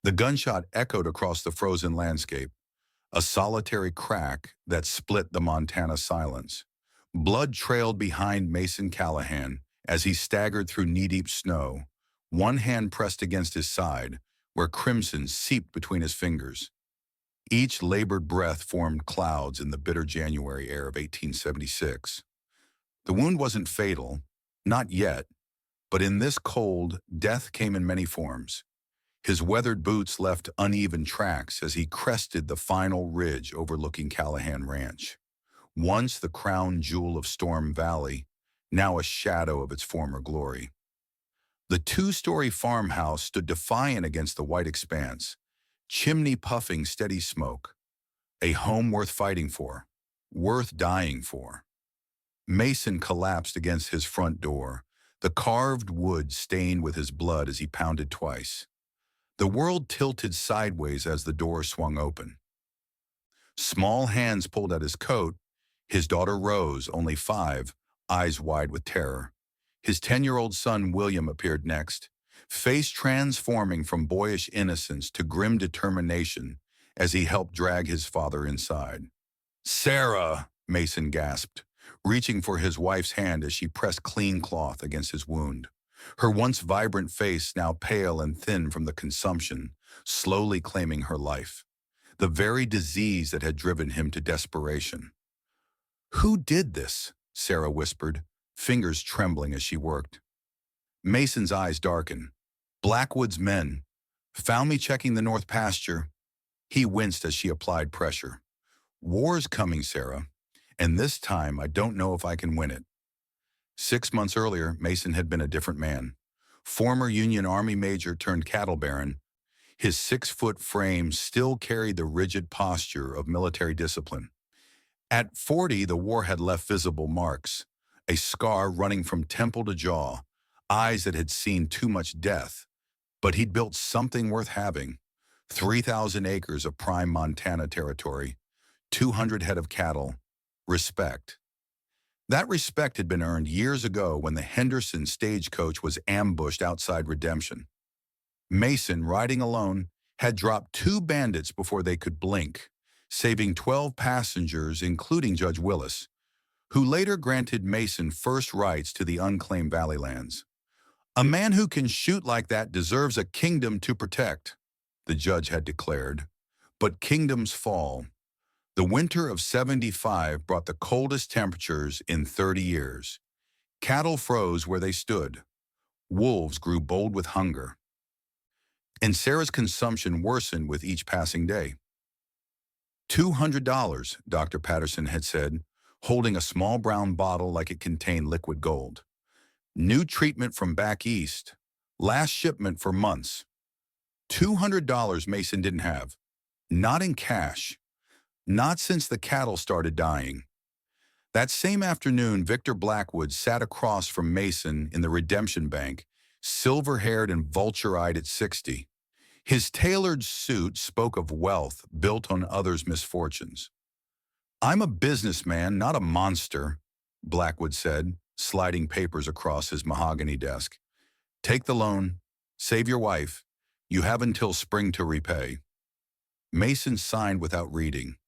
The gunshot echoed across the frozen landscape, a solitary crack that split the Montana silence. Blood trailed behind Mason Callahan as he staggered through knee-deep snow, one hand pressed against his side, where crimson seeped between his fingers. Each labored breath formed clouds in the bitter January air of 1876. The wound wasn't fatal, not yet, but in this cold, death came in many forms. His weathered boots left uneven tracks as he crested the final ridge overlooking Callahan Ranch, once the crown jewel of Storm Valley, now a shadow of its former glory. The two-story farmhouse stood defiant against the white expanse, chimney puffing steady smoke. A home worth fighting for, worth dying for. Mason collapsed against his front door, the carved wood stained with his blood as he pounded twice. The world tilted sideways as the door swung open. Small hands pulled at his coat. His daughter Rose, only 5, eyes wide with terror. His 10-year-old son William appeared next, face transforming from boyish innocence to grim determination as he helped drag his father inside. "Sarah!" Mason gasped, reaching for his wife's hand as she pressed clean cloth against his wound. Her once vibrant face now pale and thin from the consumption, slowly claiming her life. The very disease that had driven him to desperation. "Who did this?" Sarah whispered, fingers trembling as she worked. Mason's eyes darkened. "Blackwood's men. Found me checking the north pasture." He winced as she applied pressure. "War's coming, Sarah, and this time I don't know if I can win it." 6 months earlier, Mason had been a different man. Former Union Army major turned cattle baron, his 6-foot frame still carried the rigid posture of military discipline. At 40, the war had left visible marks, a scar running from temple to jaw, eyes that had seen too much death. But he'd built something worth having. 3,000 acres of prime Montana territory, 200 head of cattle, respect. That respect had been earned years ago when the Henderson stagecoach was ambushed outside Redemption. Mason, riding alone, had dropped 2 bandits before they could blink, saving 12 passengers, including Judge Willis, who later granted Mason first rights to the unclaimed Valley lands. "A man who can shoot like that deserves a kingdom to protect," the judge had declared. But kingdoms fall. The winter of '75 brought the coldest temperatures in 30 years. Cattle froze where they stood. Wolves grew bold with hunger. And Sarah's consumption worsened with each passing day. $200, Dr. Patterson had said, holding a small brown bottle like it contained liquid gold. New treatment from back east. Last shipment for months. $200 Mason didn't have. Not in cash. Not since the cattle started dying. That same afternoon, Victor Blackwood sat across from Mason in the Redemption Bank, silver-haired and vulture-eyed at 60. His tailored suit spoke of wealth built on others' misfortunes. "I'm a businessman, not a monster," Blackwood said, sliding papers across his mahogany desk. "Take the loan. Save your wife. You have until spring to repay." Mason signed without reading.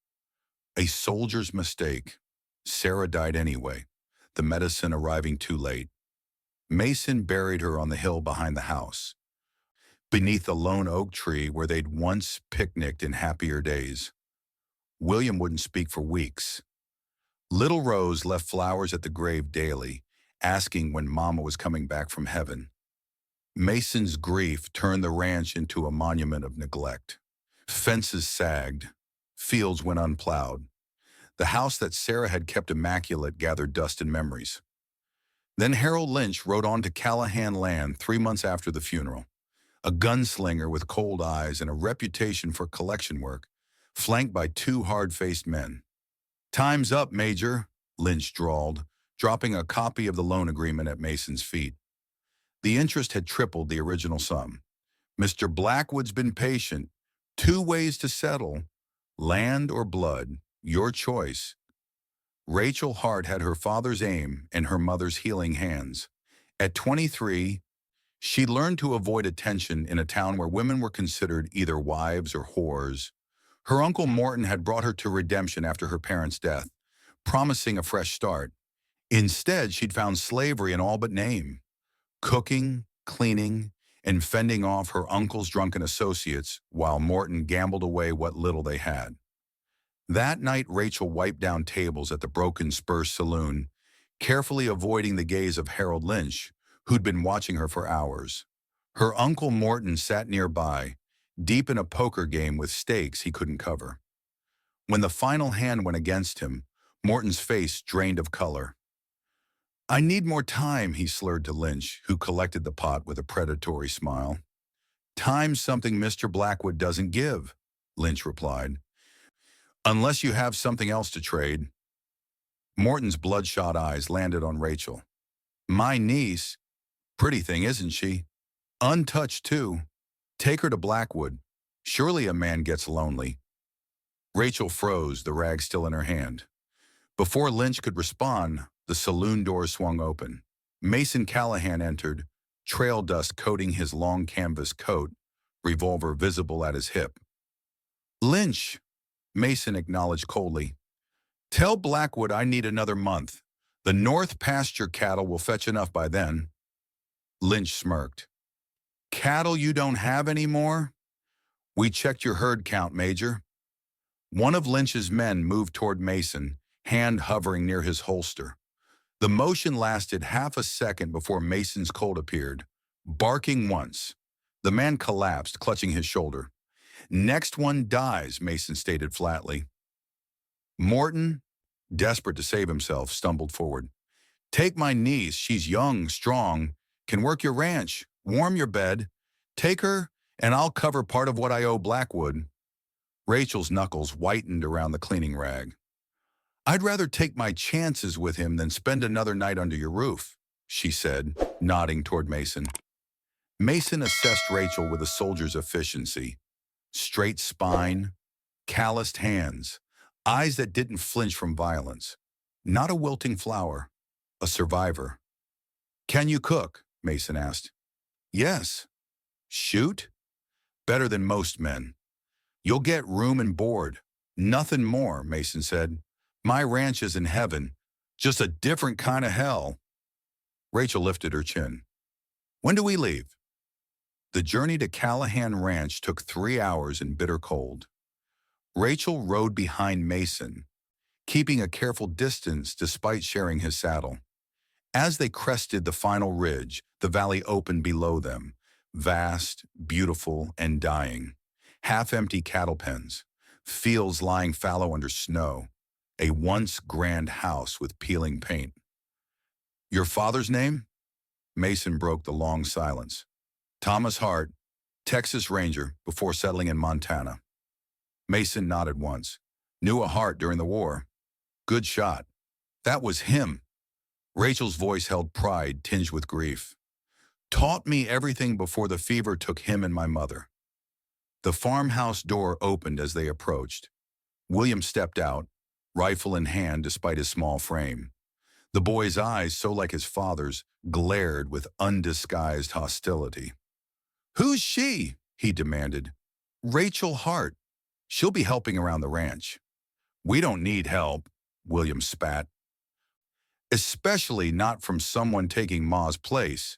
A soldier's mistake. Sarah died anyway, the medicine arriving too late. Mason buried her on the hill behind the house, beneath the lone oak tree where they'd once picnicked in happier days. William wouldn't speak for weeks. Little Rose left flowers at the grave daily, asking when Mama was coming back from heaven. Mason's grief turned the ranch into a monument of neglect. Fences sagged. Fields went unplowed. The house that Sarah had kept immaculate gathered dust and memories. Then Harold Lynch rode on to Callahan land 3 months after the funeral. A gunslinger with cold eyes and a reputation for collection work, flanked by 2 hard-faced men. "Time's up, Major," Lynch drawled, dropping a copy of the loan agreement at Mason's feet. The interest had tripled the original sum. "Mr. Blackwood's been patient. 2 ways to settle. Land or blood, your choice." Rachel Hart had her father's aim and her mother's healing hands. At 23, She learned to avoid attention in a town where women were considered either wives or whores. Her uncle Morton had brought her to redemption after her parents' death, promising a fresh start. Instead, she'd found slavery in all but name, cooking, cleaning, and fending off her uncle's drunken associates while Morton gambled away what little they had. That night, Rachel wiped down tables at the Broken Spur Saloon, carefully avoiding the gaze of Harold Lynch, who'd been watching her for hours. Her uncle Morton sat nearby, deep in a poker game with stakes he couldn't cover. When the final hand went against him, Morton's face drained of color. "I need more time," he slurred to Lynch, who collected the pot with a predatory smile. "Time's something Mr. Blackwood doesn't give," Lynch replied. "Unless you have something else to trade." Morton's bloodshot eyes landed on Rachel. "My niece? Pretty thing, isn't she? Untouched, too. Take her to Blackwood. Surely a man gets lonely." Rachel froze, the rag still in her hand. Before Lynch could respond, the saloon door swung open. Mason Callahan entered, trail dust coating his long canvas coat, revolver visible at his hip. "Lynch," Mason acknowledged coldly. "Tell Blackwood I need another month. The North pasture cattle will fetch enough by then." Lynch smirked. "Cattle you don't have anymore? We checked your herd count, Major." One of Lynch's men moved toward Mason, hand hovering near his holster. The motion lasted half a second before Mason's Colt appeared, barking once. The man collapsed, clutching his shoulder. "Next one dies," Mason stated flatly. Morton, desperate to save himself, stumbled forward. "Take my niece. She's young, strong, can work your ranch, warm your bed. Take her, and I'll cover part of what I owe Blackwood." Rachel's knuckles whitened around the cleaning rag. "I'd rather take my chances with him than spend another night under your roof," she said, nodding toward Mason. Mason assessed Rachel with a soldier's efficiency. Straight spine, calloused hands, eyes that didn't flinch from violence. Not a wilting flower, a survivor. "Can you cook?" Mason asked. "Yes." "Shoot?" "Better than most men." "You'll get room and board. Nothing more," Mason said. "My ranch is in heaven, just a different kind of hell." Rachel lifted her chin. "When do we leave?" The journey to Callahan Ranch took 3 hours in bitter cold. Rachel rode behind Mason, keeping a careful distance despite sharing his saddle. As they crested the final ridge, the valley opened below them, vast, beautiful, and dying. Half-empty cattle pens, fields lying fallow under snow, a once grand house with peeling paint. "Your father's name?" Mason broke the long silence. "Thomas Hart, Texas Ranger, before settling in Montana." Mason nodded once. "Knew a Hart during the war. Good shot." "That was him." Rachel's voice held pride tinged with grief. "Taught me everything before the fever took him and my mother." The farmhouse door opened as they approached. William stepped out, rifle in hand despite his small frame. The boy's eyes, so like his father's, glared with undisguised hostility. "Who's she?" he demanded. "Rachel Hart. She'll be helping around the ranch." "We don't need help," William spat. "Especially not from someone taking Ma's place."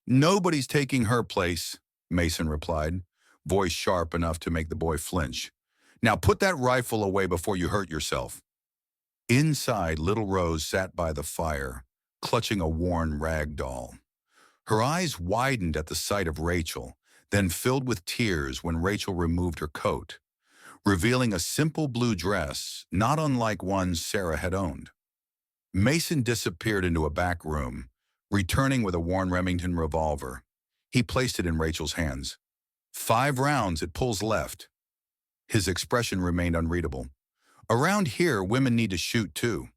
"Nobody's taking her place," Mason replied, voice sharp enough to make the boy flinch. "Now put that rifle away before you hurt yourself." Inside, little Rose sat by the fire, clutching a worn rag doll. Her eyes widened at the sight of Rachel, then filled with tears when Rachel removed her coat, revealing a simple blue dress, not unlike one Sarah had owned. Mason disappeared into a back room, returning with a worn Remington revolver. He placed it in Rachel's hands. 5 rounds, it pulls left." His expression remained unreadable. "Around here, women need to shoot too."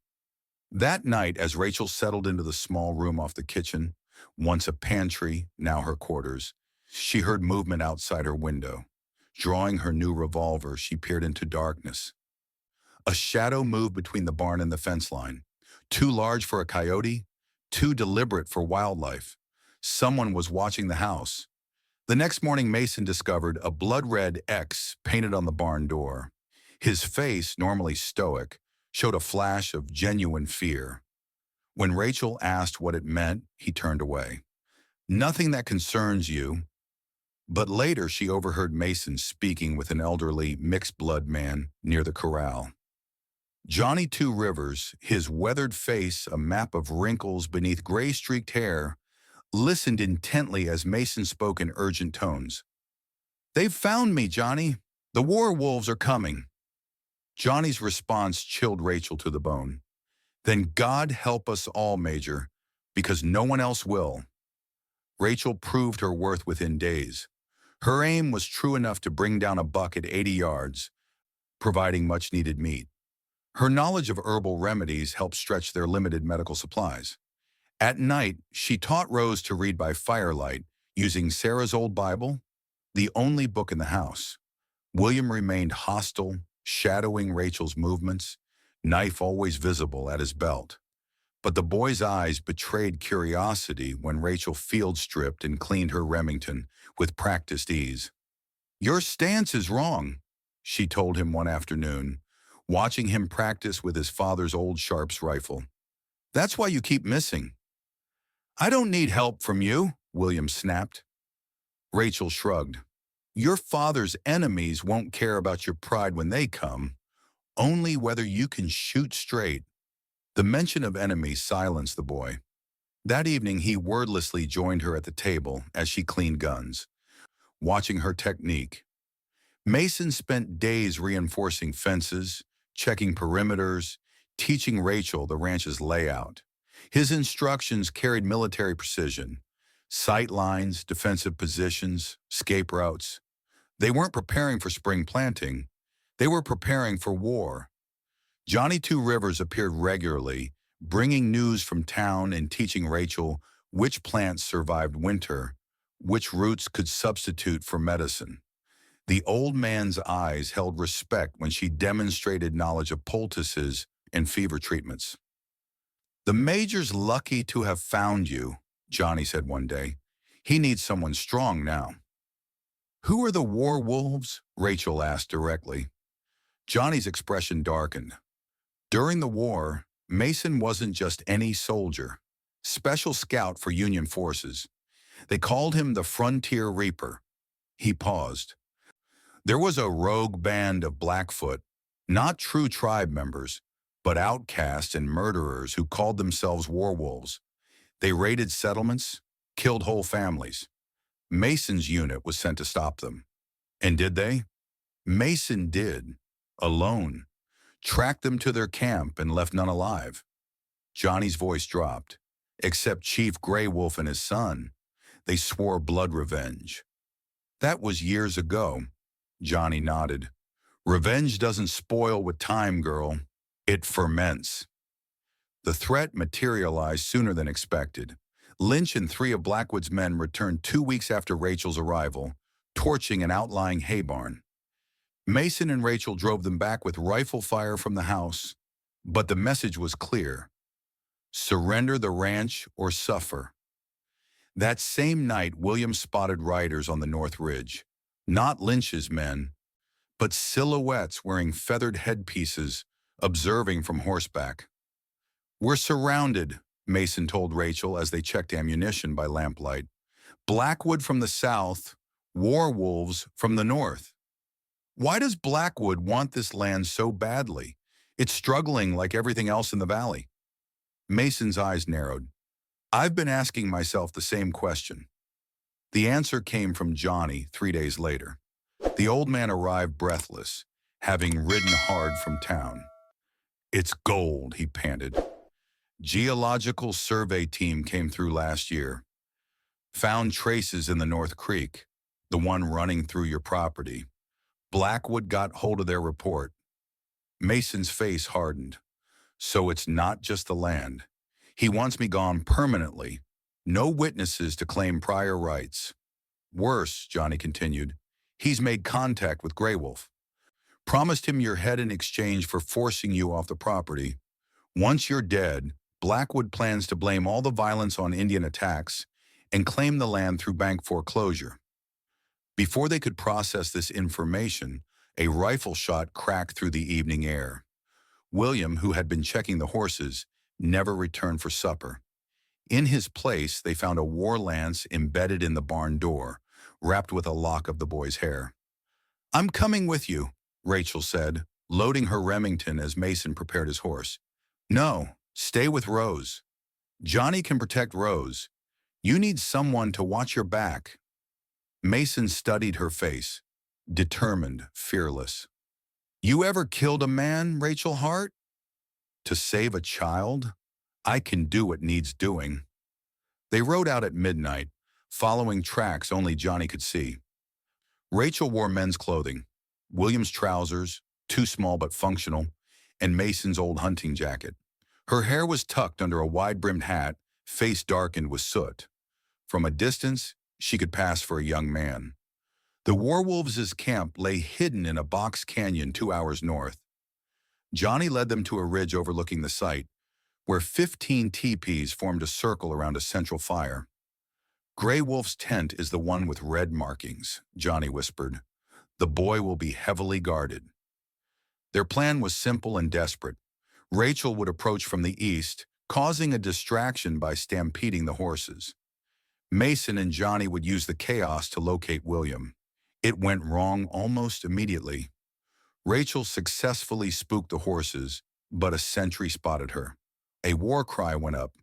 That night, as Rachel settled into the small room off the kitchen, once a pantry, now her quarters, she heard movement outside her window. Drawing her new revolver, she peered into darkness. A shadow moved between the barn and the fence line, too large for a coyote, too deliberate for wildlife. Someone was watching the house. The next morning, Mason discovered a blood-red X painted on the barn door. His face, normally stoic, showed a flash of genuine fear. When Rachel asked what it meant, he turned away. Nothing that concerns you. But later, she overheard Mason speaking with an elderly, mixed-blood man near the corral. Johnny Two Rivers, his weathered face a map of wrinkles beneath gray-streaked hair, listened intently as Mason spoke in urgent tones. "They've found me, Johnny. The war wolves are coming." Johnny's response chilled Rachel to the bone. "Then God help us all, Major, because no one else will." Rachel proved her worth within days. Her aim was true enough to bring down a buck at 80 yards, providing much-needed meat. Her knowledge of herbal remedies helped stretch their limited medical supplies. At night, she taught Rose to read by firelight, using Sarah's old Bible, the only book in the house. William remained hostile, shadowing Rachel's movements, knife always visible at his belt. But the boy's eyes betrayed curiosity when Rachel field-stripped and cleaned her Remington with practiced ease. "Your stance is wrong," she told him one afternoon, watching him practice with his father's old Sharps rifle. "That's why you keep missing." "I don't need help from you," William snapped. Rachel shrugged. "Your father's enemies won't care about your pride when they come, only whether you can shoot straight." The mention of enemies silenced the boy. That evening, he wordlessly joined her at the table as she cleaned guns, watching her technique. Mason spent days reinforcing fences, checking perimeters, teaching Rachel the ranch's layout. His instructions carried military precision: sight lines, defensive positions, escape routes. They weren't preparing for spring planting. They were preparing for war. Johnny Two Rivers appeared regularly, bringing news from town and teaching Rachel which plants survived winter, which roots could substitute for medicine. The old man's eyes held respect when she demonstrated knowledge of poultices and fever treatments. "The Major's lucky to have found you," Johnny said one day. "He needs someone strong now." "Who are the war wolves?" Rachel asked directly. Johnny's expression darkened. During the war, Mason wasn't just any soldier, special scout for Union forces. They called him the Frontier Reaper. He paused. There was a rogue band of Blackfoot, not true tribe members, but outcasts and murderers who called themselves war wolves. They raided settlements, killed whole families. Mason's unit was sent to stop them. And did they? Mason did, alone. Tracked them to their camp and left none alive. Johnny's voice dropped. Except Chief Gray Wolf and his son. They swore blood revenge. "That was years ago," Johnny nodded. "Revenge doesn't spoil with time, girl. It ferments." The threat materialized sooner than expected. Lynch and 3 of Blackwood's men returned 2 weeks after Rachel's arrival, torching an outlying hay barn. Mason and Rachel drove them back with rifle fire from the house, but the message was clear: surrender the ranch or suffer. That same night, William spotted riders on the North Ridge, not Lynch's men, but silhouettes wearing feathered headpieces, observing from horseback. "We're surrounded," Mason told Rachel as they checked ammunition by lamplight. "Blackwood from the south, war wolves from the north." "Why does Blackwood want this land so badly? It's struggling like everything else in the valley." Mason's eyes narrowed. "I've been asking myself the same question." The answer came from Johnny 3 days later. The old man arrived breathless, having ridden hard from town. "It's gold," he panted. "Geological survey team came through last year. Found traces in the North Creek, the one running through your property. Blackwood got hold of their report." Mason's face hardened. "So it's not just the land. He wants me gone permanently. No witnesses to claim prior rights. Worse," Johnny continued, "he's made contact with Grey Wolf. Promised him your head in exchange for forcing you off the property. Once you're dead, Blackwood plans to blame all the violence on Indian attacks and claim the land through bank foreclosure. Before they could process this information, a rifle shot cracked through the evening air. William, who had been checking the horses, never returned for supper. In his place, they found a war lance embedded in the barn door, wrapped with a lock of the boy's hair. "I'm coming with you," Rachel said, loading her Remington as Mason prepared his horse. "No, stay with Rose. Johnny can protect Rose. You need someone to watch your back." Mason studied her face, determined, fearless. "You ever killed a man, Rachel Hart? To save a child? I can do what needs doing." They rode out at midnight, following tracks only Johnny could see. Rachel wore men's clothing, William's trousers, too small but functional, and Mason's old hunting jacket. Her hair was tucked under a wide-brimmed hat, face darkened with soot. From a distance, she could pass for a young man. The Warwolves' camp lay hidden in a box canyon 2 hours north. Johnny led them to a ridge overlooking the site, where 15 teepees formed a circle around a central fire. "Gray Wolf's tent is the one with red markings," Johnny whispered. "The boy will be heavily guarded." Their plan was simple and desperate. Rachel would approach from the east, causing a distraction by stampeding the horses. Mason and Johnny would use the chaos to locate William. It went wrong almost immediately. Rachel successfully spooked the horses, but a sentry spotted her. A war cry went up.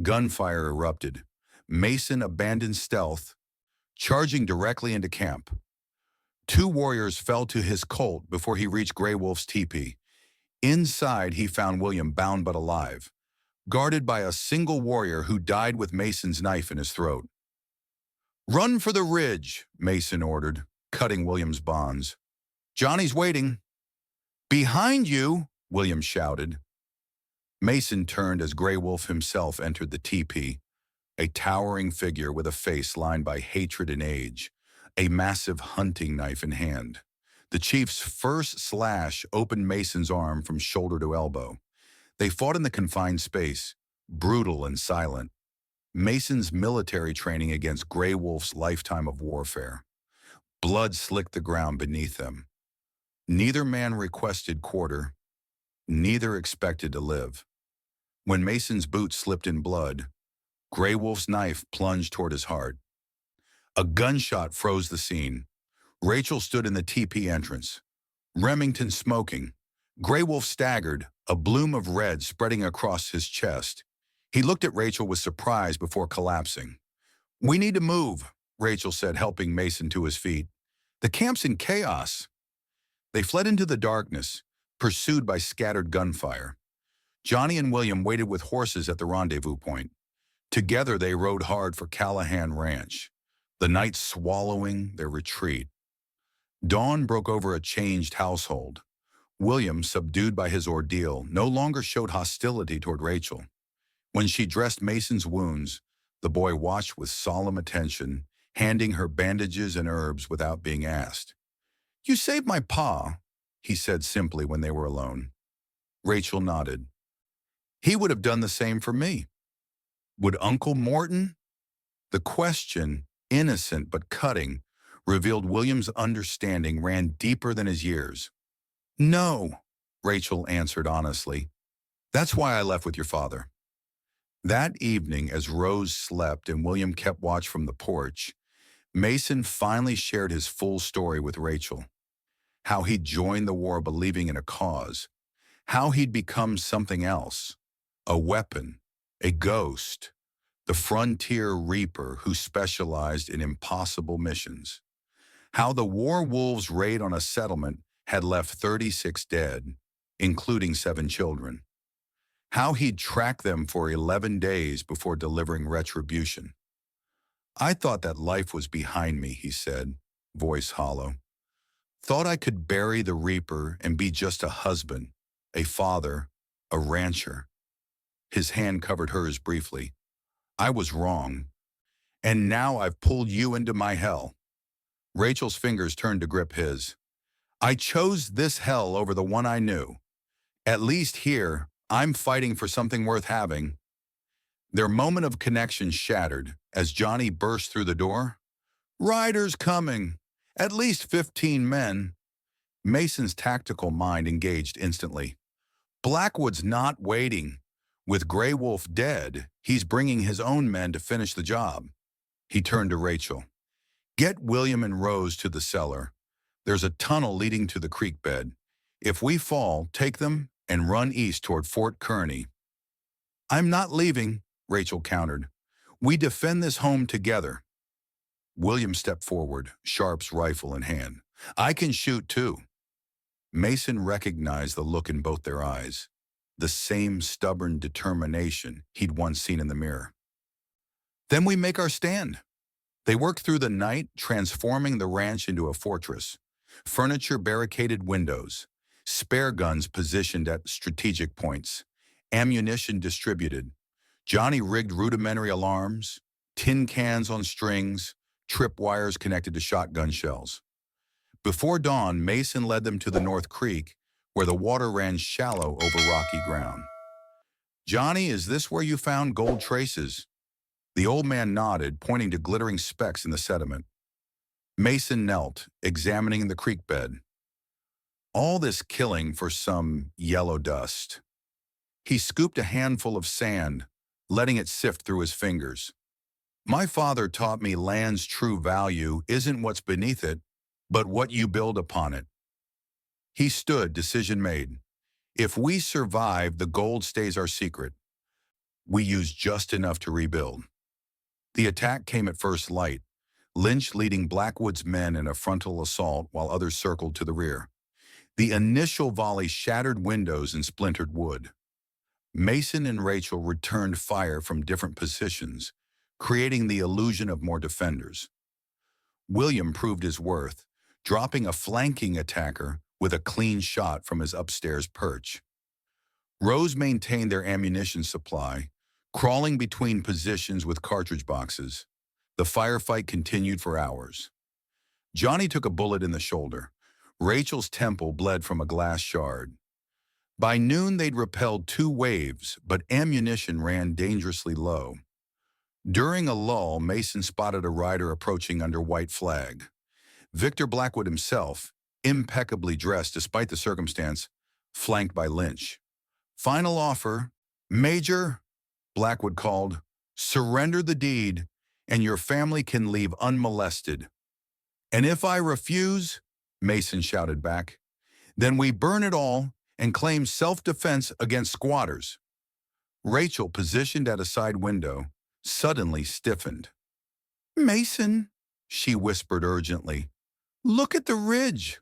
Gunfire erupted. Mason abandoned stealth, charging directly into camp. 2 warriors fell to his colt before he reached Gray Wolf's teepee. Inside, he found William bound but alive, guarded by a single warrior who died with Mason's knife in his throat. "Run for the ridge," Mason ordered, cutting William's bonds. "Johnny's waiting." "Behind you," William shouted. Mason turned as Gray Wolf himself entered the teepee, a towering figure with a face lined by hatred and age, a massive hunting knife in hand. The chief's first slash opened Mason's arm from shoulder to elbow. They fought in the confined space, brutal and silent. Mason's military training against Gray Wolf's lifetime of warfare. Blood slicked the ground beneath them. Neither man requested quarter. Neither expected to live. When Mason's boot slipped in blood, Gray Wolf's knife plunged toward his heart. A gunshot froze the scene. Rachel stood in the teepee entrance, Remington smoking. Gray Wolf staggered, a bloom of red spreading across his chest. He looked at Rachel with surprise before collapsing. "We need to move," Rachel said, helping Mason to his feet. "The camp's in chaos." They fled into the darkness, pursued by scattered gunfire. Johnny and William waited with horses at the rendezvous point. Together they rode hard for Callahan Ranch, the night swallowing their retreat. Dawn broke over a changed household. William, subdued by his ordeal, no longer showed hostility toward Rachel. When she dressed Mason's wounds, the boy watched with solemn attention, handing her bandages and herbs without being asked. "You saved my pa," he said simply when they were alone. Rachel nodded. "He would have done the same for me." "Would Uncle Morton?" The question, innocent but cutting, revealed William's understanding ran deeper than his years. "No," Rachel answered honestly. "That's why I left with your father." That evening, as Rose slept and William kept watch from the porch, Mason finally shared his full story with Rachel. How he'd joined the war believing in a cause. How he'd become something else. A weapon. A ghost. The frontier reaper who specialized in impossible missions. How the war wolves' raid on a settlement had left 36 dead, including 7 children. How he'd tracked them for 11 days before delivering retribution. "I thought that life was behind me," he said, voice hollow. "Thought I could bury the reaper and be just a husband, a father, a rancher." His hand covered hers briefly. "I was wrong. And now I've pulled you into my hell." Rachel's fingers turned to grip his. "I chose this hell over the one I knew. At least here, I'm fighting for something worth having." Their moment of connection shattered as Johnny burst through the door. "Riders coming! At least 15 men!" Mason's tactical mind engaged instantly. "Blackwood's not waiting. With Grey Wolf dead, he's bringing his own men to finish the job." He turned to Rachel. "Get William and Rose to the cellar. There's a tunnel leading to the creek bed. If we fall, take them and run east toward Fort Kearney." "I'm not leaving," Rachel countered. "We defend this home together." William stepped forward, Sharp's rifle in hand. "I can shoot too." Mason recognized the look in both their eyes, the same stubborn determination he'd once seen in the mirror. "Then we make our stand." They worked through the night, transforming the ranch into a fortress. Furniture barricaded windows, spare guns positioned at strategic points, ammunition distributed. Johnny rigged rudimentary alarms, tin cans on strings, tripwires connected to shotgun shells. Before dawn, Mason led them to the North Creek, where the water ran shallow over rocky ground. "Johnny, is this where you found gold traces?" The old man nodded, pointing to glittering specks in the sediment. Mason knelt, examining the creek bed. All this killing for some yellow dust. He scooped a handful of sand, letting it sift through his fingers. "My father taught me land's true value isn't what's beneath it, but what you build upon it." He stood, decision made. "If we survive, the gold stays our secret. We use just enough to rebuild." The attack came at first light, Lynch leading Blackwood's men in a frontal assault while others circled to the rear. The initial volley shattered windows and splintered wood. Mason and Rachel returned fire from different positions, creating the illusion of more defenders. William proved his worth, dropping a flanking attacker with a clean shot from his upstairs perch. Rose maintained their ammunition supply, crawling between positions with cartridge boxes. The firefight continued for hours. Johnny took a bullet in the shoulder. Rachel's temple bled from a glass shard. By noon, they'd repelled 2 waves, but ammunition ran dangerously low. During a lull, Mason spotted a rider approaching under white flag. Victor Blackwood himself, impeccably dressed despite the circumstance, flanked by Lynch. "Final offer, Major," Blackwood called. "Surrender the deed, and your family can leave unmolested." "And if I refuse," Mason shouted back, "then we burn it all and claim self-defense against squatters." Rachel, positioned at a side window, suddenly stiffened. "Mason," she whispered urgently, "look at the ridge."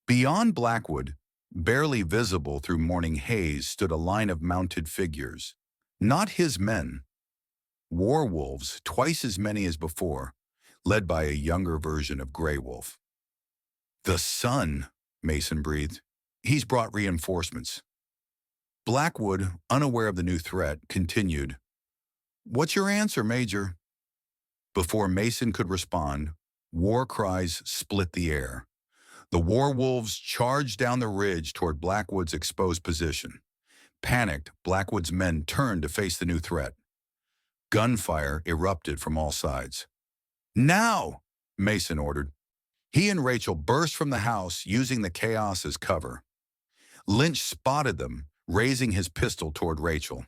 Beyond Blackwood, barely visible through morning haze, stood a line of mounted figures. Not his men. War wolves, twice as many as before, led by a younger version of Grey Wolf. "The sun," Mason breathed. "He's brought reinforcements." Blackwood, unaware of the new threat, continued, "What's your answer, Major?" Before Mason could respond, war cries split the air. The war wolves charged down the ridge toward Blackwood's exposed position. Panicked, Blackwood's men turned to face the new threat. Gunfire erupted from all sides. "Now!" Mason ordered. He and Rachel burst from the house, using the chaos as cover. Lynch spotted them, raising his pistol toward Rachel.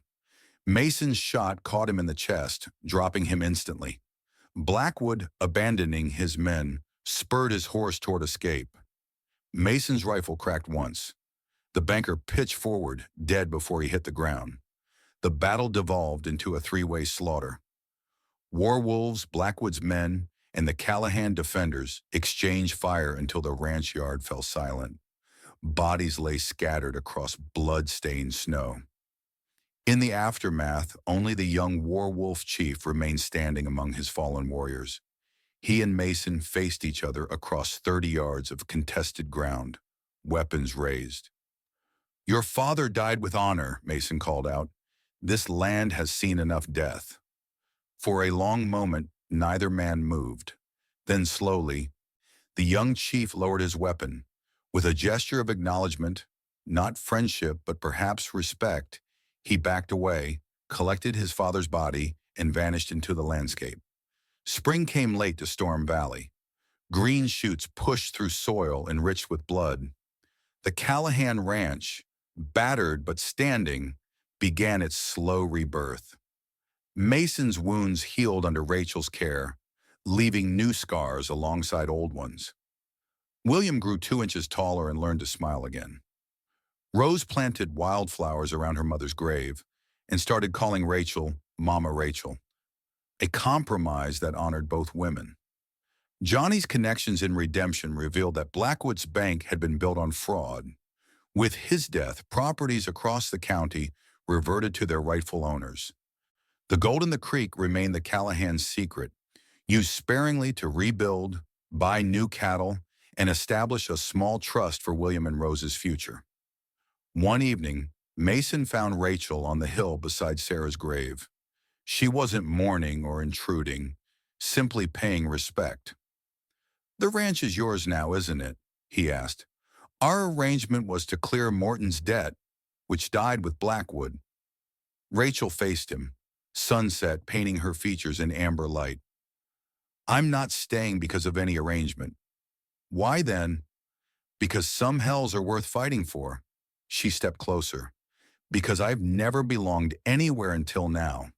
Mason's shot caught him in the chest, dropping him instantly. Blackwood, abandoning his men, spurred his horse toward escape. Mason's rifle cracked once. The banker pitched forward, dead before he hit the ground. The battle devolved into a 3-way slaughter. Warwolves, Blackwood's men, and the Callahan defenders exchanged fire until the ranch yard fell silent. Bodies lay scattered across blood-stained snow. In the aftermath, only the young Warwolf chief remained standing among his fallen warriors. He and Mason faced each other across 30 yards of contested ground, weapons raised. "Your father died with honor," Mason called out. "This land has seen enough death." For a long moment, neither man moved. Then slowly, the young chief lowered his weapon. With a gesture of acknowledgement, not friendship but perhaps respect, he backed away, collected his father's body, and vanished into the landscape. Spring came late to Storm Valley. Green shoots pushed through soil enriched with blood. The Callahan Ranch, battered but standing, began its slow rebirth. Mason's wounds healed under Rachel's care, leaving new scars alongside old ones. William grew 2 inches taller and learned to smile again. Rose planted wildflowers around her mother's grave and started calling Rachel Mama Rachel, a compromise that honored both women. Johnny's connections in redemption revealed that Blackwood's bank had been built on fraud. With his death, properties across the county reverted to their rightful owners. The gold in the creek remained the Callahan's secret, used sparingly to rebuild, buy new cattle, and establish a small trust for William and Rose's future. One evening, Mason found Rachel on the hill beside Sarah's grave. She wasn't mourning or intruding, simply paying respect. "The ranch is yours now, isn't it?" he asked. "Our arrangement was to clear Morton's debt, which died with Blackwood." Rachel faced him, sunset painting her features in amber light. "I'm not staying because of any arrangement." "Why then?" "Because some hells are worth fighting for." She stepped closer. "Because I've never belonged anywhere until now."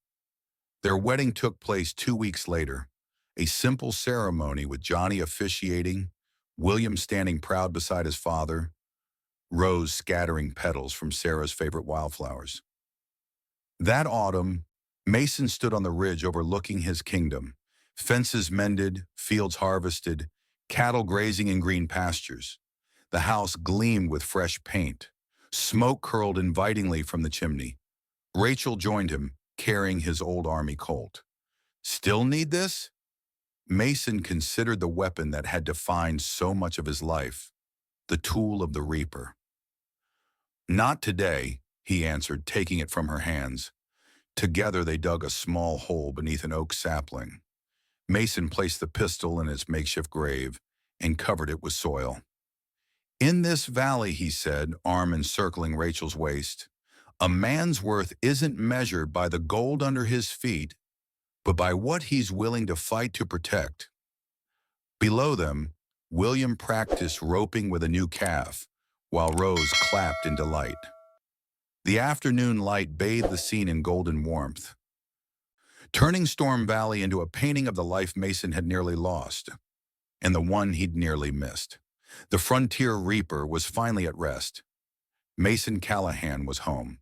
Their wedding took place 2 weeks later, a simple ceremony with Johnny officiating, William standing proud beside his father, Rose scattering petals from Sarah's favorite wildflowers. That autumn, Mason stood on the ridge overlooking his kingdom, fences mended, fields harvested, cattle grazing in green pastures. The house gleamed with fresh paint. Smoke curled invitingly from the chimney. Rachel joined him, carrying his old army Colt. "Still need this?" Mason considered the weapon that had defined so much of his life, the tool of the reaper. "Not today," he answered, taking it from her hands. Together they dug a small hole beneath an oak sapling. Mason placed the pistol in its makeshift grave and covered it with soil. "In this valley," he said, arm encircling Rachel's waist, "a man's worth isn't measured by the gold under his feet, but by what he's willing to fight to protect." Below them, William practiced roping with a new calf, while Rose clapped in delight. The afternoon light bathed the scene in golden warmth, turning Storm Valley into a painting of the life Mason had nearly lost, and the one he'd nearly missed. The frontier reaper was finally at rest. Mason Callahan was home.